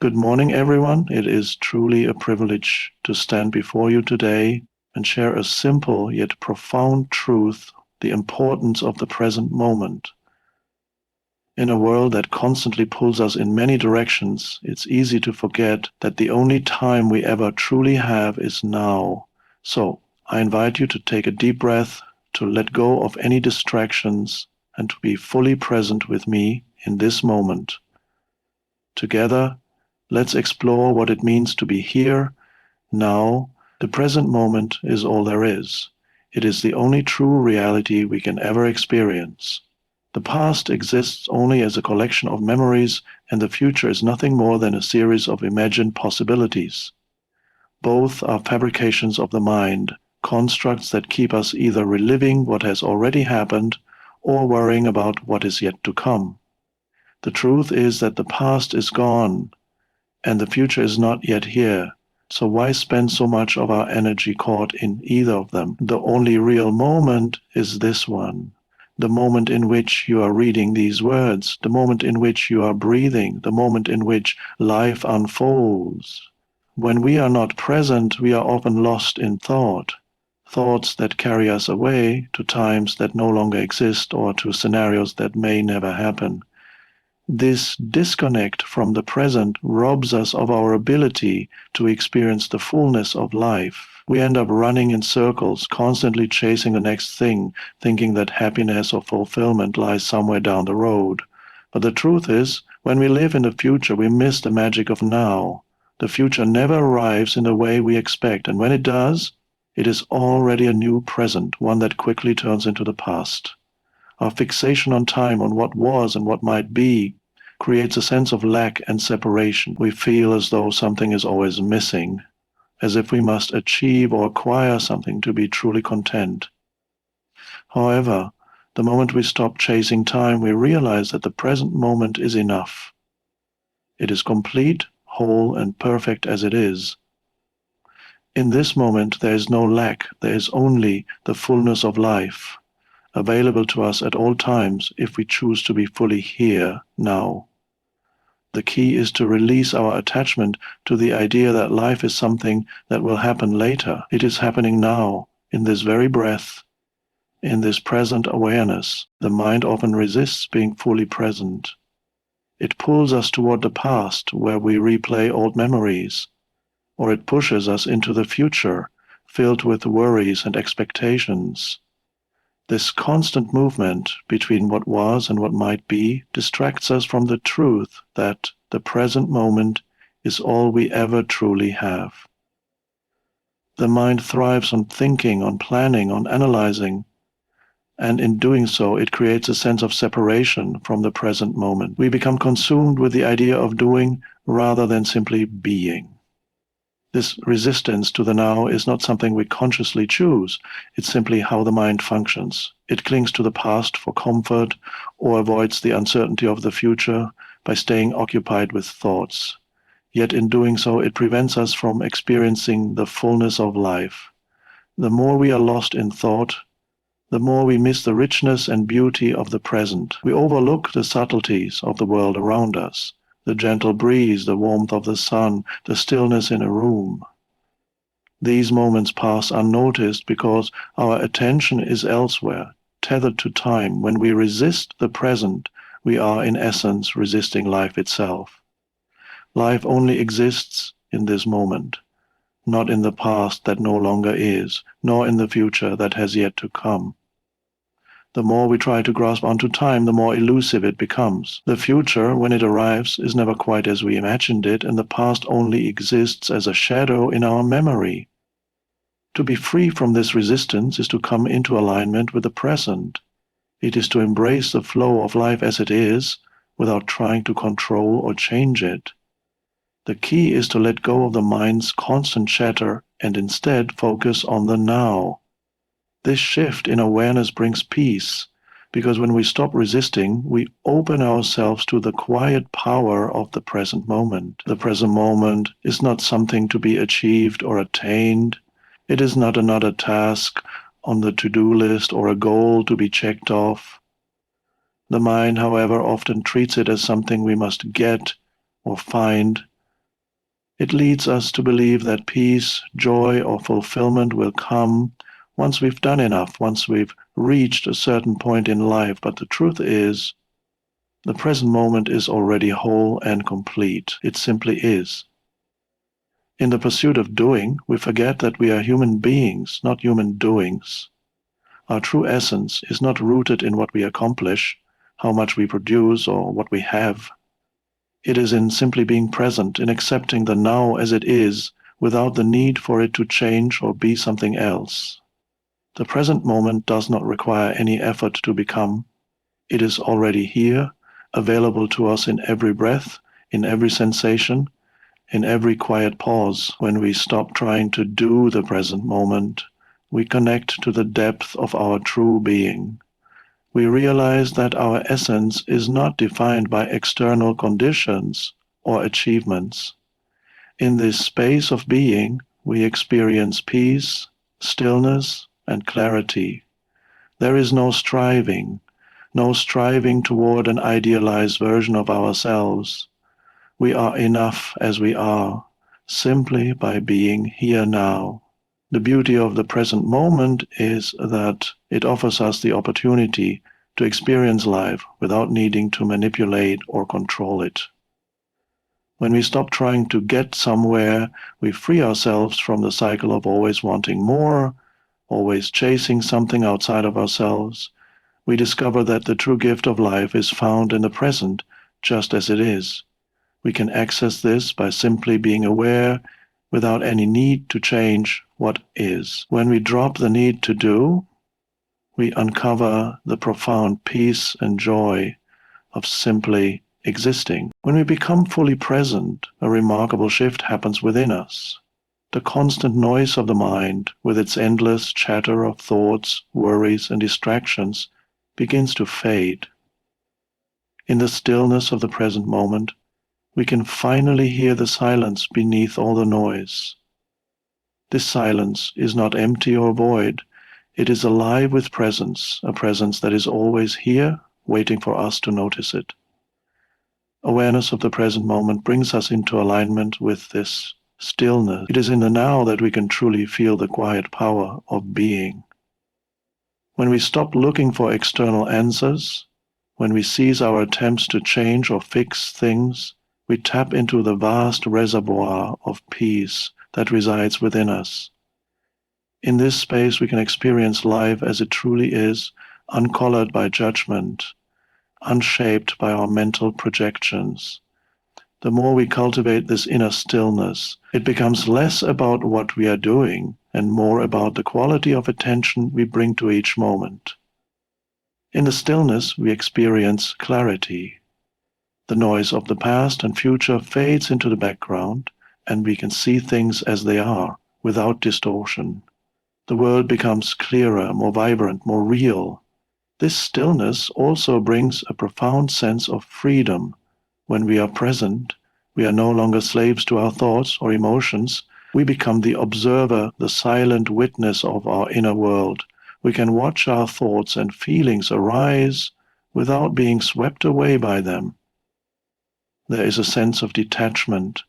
Good morning, everyone. It is truly a privilege to stand before you today and share a simple yet profound truth, the importance of the present moment. In a world that constantly pulls us in many directions, it's easy to forget that the only time we ever truly have is now. So, I invite you to take a deep breath, to let go of any distractions, and to be fully present with me in this moment. Together, let's explore what it means to be here, now. The present moment is all there is. It is the only true reality we can ever experience. The past exists only as a collection of memories, and the future is nothing more than a series of imagined possibilities. Both are fabrications of the mind, constructs that keep us either reliving what has already happened or worrying about what is yet to come. The truth is that the past is gone, and the future is not yet here. So why spend so much of our energy caught in either of them? The only real moment is this one. The moment in which you are reading these words, the moment in which you are breathing, the moment in which life unfolds. When we are not present, we are often lost in thought, thoughts that carry us away to times that no longer exist or to scenarios that may never happen. This disconnect from the present robs us of our ability to experience the fullness of life. We end up running in circles, constantly chasing the next thing, thinking that happiness or fulfillment lies somewhere down the road. But the truth is, when we live in the future, we miss the magic of now. The future never arrives in the way we expect, and when it does, it is already a new present, one that quickly turns into the past. Our fixation on time, on what was and what might be, creates a sense of lack and separation. We feel as though something is always missing, as if we must achieve or acquire something to be truly content. However, the moment we stop chasing time, we realize that the present moment is enough. It is complete, whole, and perfect as it is. In this moment, there is no lack, there is only the fullness of life, available to us at all times if we choose to be fully here, now. The key is to release our attachment to the idea that life is something that will happen later. It is happening now, in this very breath, in this present awareness. The mind often resists being fully present. It pulls us toward the past, where we replay old memories, or it pushes us into the future, filled with worries and expectations. This constant movement between what was and what might be distracts us from the truth that the present moment is all we ever truly have. The mind thrives on thinking, on planning, on analyzing, and in doing so, it creates a sense of separation from the present moment. We become consumed with the idea of doing rather than simply being. This resistance to the now is not something we consciously choose. It's simply how the mind functions. It clings to the past for comfort or avoids the uncertainty of the future by staying occupied with thoughts. Yet in doing so, it prevents us from experiencing the fullness of life. The more we are lost in thought, the more we miss the richness and beauty of the present. We overlook the subtleties of the world around us. The gentle breeze, the warmth of the sun, the stillness in a room. These moments pass unnoticed because our attention is elsewhere, tethered to time. When we resist the present, we are in essence resisting life itself. Life only exists in this moment, not in the past that no longer is, nor in the future that has yet to come. The more we try to grasp onto time, the more elusive it becomes. The future, when it arrives, is never quite as we imagined it, and the past only exists as a shadow in our memory. To be free from this resistance is to come into alignment with the present. It is to embrace the flow of life as it is, without trying to control or change it. The key is to let go of the mind's constant chatter and instead focus on the now. This shift in awareness brings peace, because when we stop resisting, we open ourselves to the quiet power of the present moment. The present moment is not something to be achieved or attained. It is not another task on the to-do list or a goal to be checked off. The mind, however, often treats it as something we must get or find, It leads us to believe that peace, joy, or fulfillment will come once we've done enough, once we've reached a certain point in life. But the truth is, the present moment is already whole and complete. It simply is. In the pursuit of doing, we forget that we are human beings, not human doings. Our true essence is not rooted in what we accomplish, how much we produce, or what we have. It is in simply being present, in accepting the now as it is, without the need for it to change or be something else. The present moment does not require any effort to become. It is already here, available to us in every breath, in every sensation, in every quiet pause. When we stop trying to do the present moment, we connect to the depth of our true being. We realize that our essence is not defined by external conditions or achievements. In this space of being, we experience peace, stillness, and clarity. There is no striving toward an idealized version of ourselves. We are enough as we are, simply by being here now. The beauty of the present moment is that it offers us the opportunity to experience life without needing to manipulate or control it. When we stop trying to get somewhere, we free ourselves from the cycle of always wanting more, always chasing something outside of ourselves. We discover that the true gift of life is found in the present, just as it is. We can access this by simply being aware without any need to change what is. When we drop the need to do, we uncover the profound peace and joy of simply existing. When we become fully present, a remarkable shift happens within us. The constant noise of the mind, with its endless chatter of thoughts, worries, and distractions, begins to fade. In the stillness of the present moment, we can finally hear the silence beneath all the noise. This silence is not empty or void. It is alive with presence, a presence that is always here, waiting for us to notice it. Awareness of the present moment brings us into alignment with this stillness. It is in the now that we can truly feel the quiet power of being. When we stop looking for external answers, when we cease our attempts to change or fix things, we tap into the vast reservoir of peace that resides within us. In this space, we can experience life as it truly is, uncolored by judgment, unshaped by our mental projections. The more we cultivate this inner stillness, it becomes less about what we are doing and more about the quality of attention we bring to each moment. In the stillness, we experience clarity. The noise of the past and future fades into the background, and we can see things as they are, without distortion. The world becomes clearer, more vibrant, more real. This stillness also brings a profound sense of freedom. When we are present, we are no longer slaves to our thoughts or emotions. We become the observer, the silent witness of our inner world. We can watch our thoughts and feelings arise without being swept away by them. There is a sense of detachment,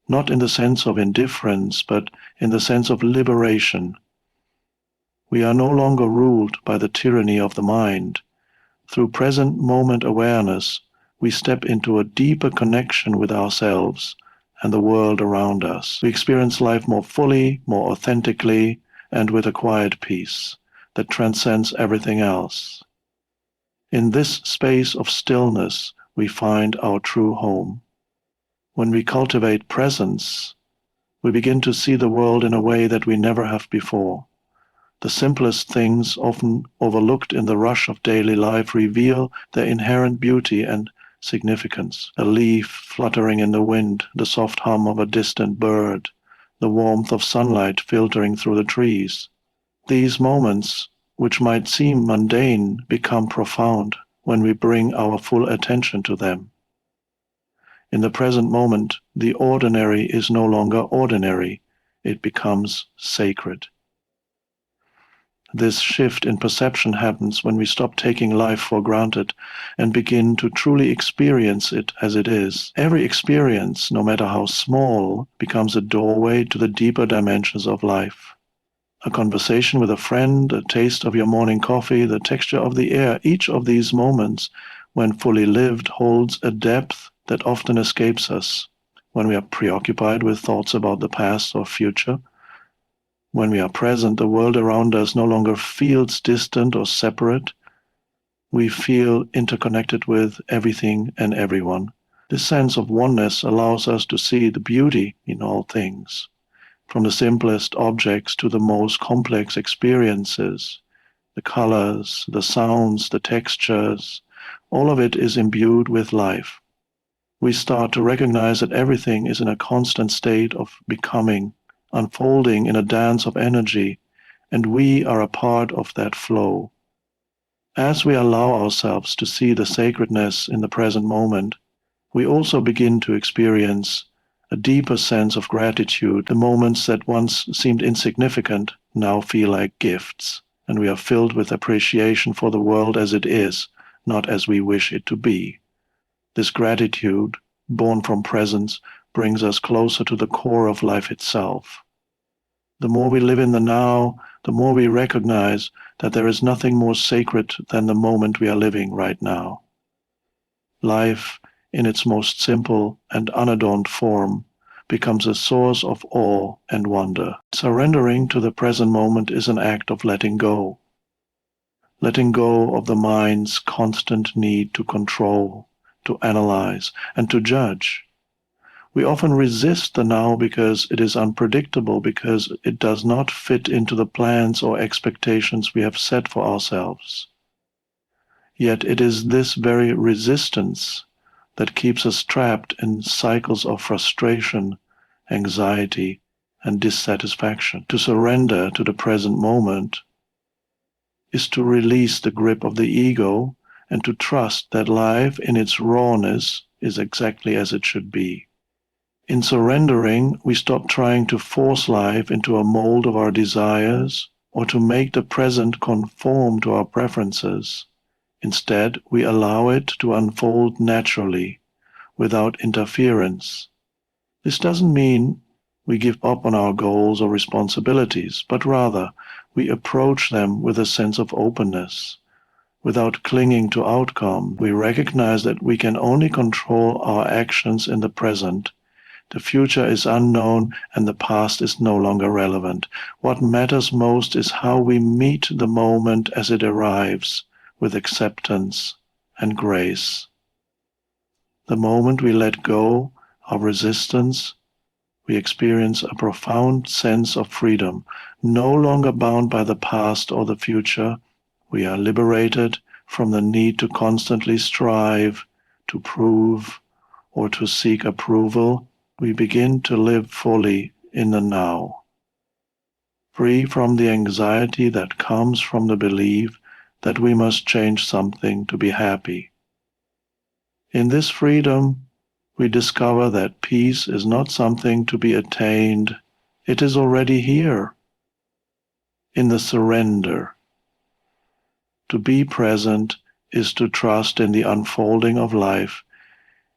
not in the sense of indifference, but in the sense of liberation. We are no longer ruled by the tyranny of the mind. Through present moment awareness, we step into a deeper connection with ourselves and the world around us. We experience life more fully, more authentically, and with a quiet peace that transcends everything else. In this space of stillness, we find our true home. When we cultivate presence, we begin to see the world in a way that we never have before. The simplest things, often overlooked in the rush of daily life, reveal their inherent beauty and significance. A leaf fluttering in the wind, the soft hum of a distant bird, the warmth of sunlight filtering through the trees. These moments, which might seem mundane, become profound when we bring our full attention to them. In the present moment, the ordinary is no longer ordinary. It becomes sacred. This shift in perception happens when we stop taking life for granted and begin to truly experience it as it is. Every experience, no matter how small, becomes a doorway to the deeper dimensions of life. A conversation with a friend, a taste of your morning coffee, the texture of the air, each of these moments, when fully lived, holds a depth that often escapes us when we are preoccupied with thoughts about the past or future. When we are present, the world around us no longer feels distant or separate. We feel interconnected with everything and everyone. This sense of oneness allows us to see the beauty in all things, from the simplest objects to the most complex experiences, the colors, the sounds, the textures. All of it is imbued with life. We start to recognize that everything is in a constant state of becoming, unfolding in a dance of energy, and we are a part of that flow. As we allow ourselves to see the sacredness in the present moment, we also begin to experience a deeper sense of gratitude. The moments that once seemed insignificant now feel like gifts, and we are filled with appreciation for the world as it is, not as we wish it to be. This gratitude, born from presence, brings us closer to the core of life itself. The more we live in the now, the more we recognize that there is nothing more sacred than the moment we are living right now. Life, in its most simple and unadorned form, becomes a source of awe and wonder. Surrendering to the present moment is an act of letting go. Letting go of the mind's constant need to control, to analyze, and to judge. We often resist the now because it is unpredictable, because it does not fit into the plans or expectations we have set for ourselves. Yet it is this very resistance that keeps us trapped in cycles of frustration, anxiety, and dissatisfaction. To surrender to the present moment is to release the grip of the ego and to trust that life in its rawness is exactly as it should be. In surrendering, we stop trying to force life into a mold of our desires or to make the present conform to our preferences. Instead, we allow it to unfold naturally, without interference. This doesn't mean we give up on our goals or responsibilities, but rather we approach them with a sense of openness. Without clinging to outcome, we recognize that we can only control our actions in the present. The future is unknown and the past is no longer relevant. What matters most is how we meet the moment as it arrives, with acceptance and grace. The moment we let go of resistance, we experience a profound sense of freedom. No longer bound by the past or the future, we are liberated from the need to constantly strive, to prove, or to seek approval. We begin to live fully in the now, free from the anxiety that comes from the belief that we must change something to be happy. In this freedom, we discover that peace is not something to be attained, it is already here, in the surrender. To be present is to trust in the unfolding of life.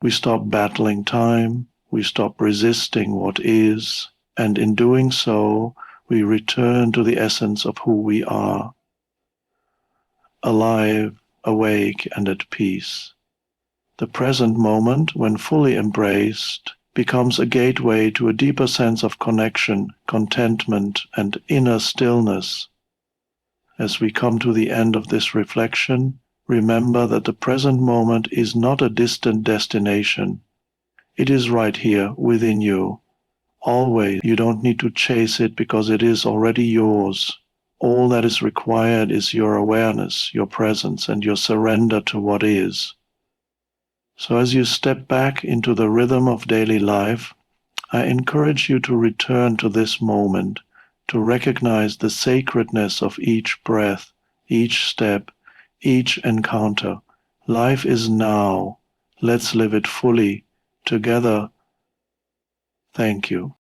We stop battling time, we stop resisting what is, and in doing so, we return to the essence of who we are, alive, awake, and at peace. The present moment, when fully embraced, becomes a gateway to a deeper sense of connection, contentment, and inner stillness. As we come to the end of this reflection, remember that the present moment is not a distant destination. It is right here within you. Always, you don't need to chase it because it is already yours. All that is required is your awareness, your presence, and your surrender to what is. So as you step back into the rhythm of daily life, I encourage you to return to this moment, to recognize the sacredness of each breath, each step, each encounter. Life is now. Let's live it fully, together. Thank you.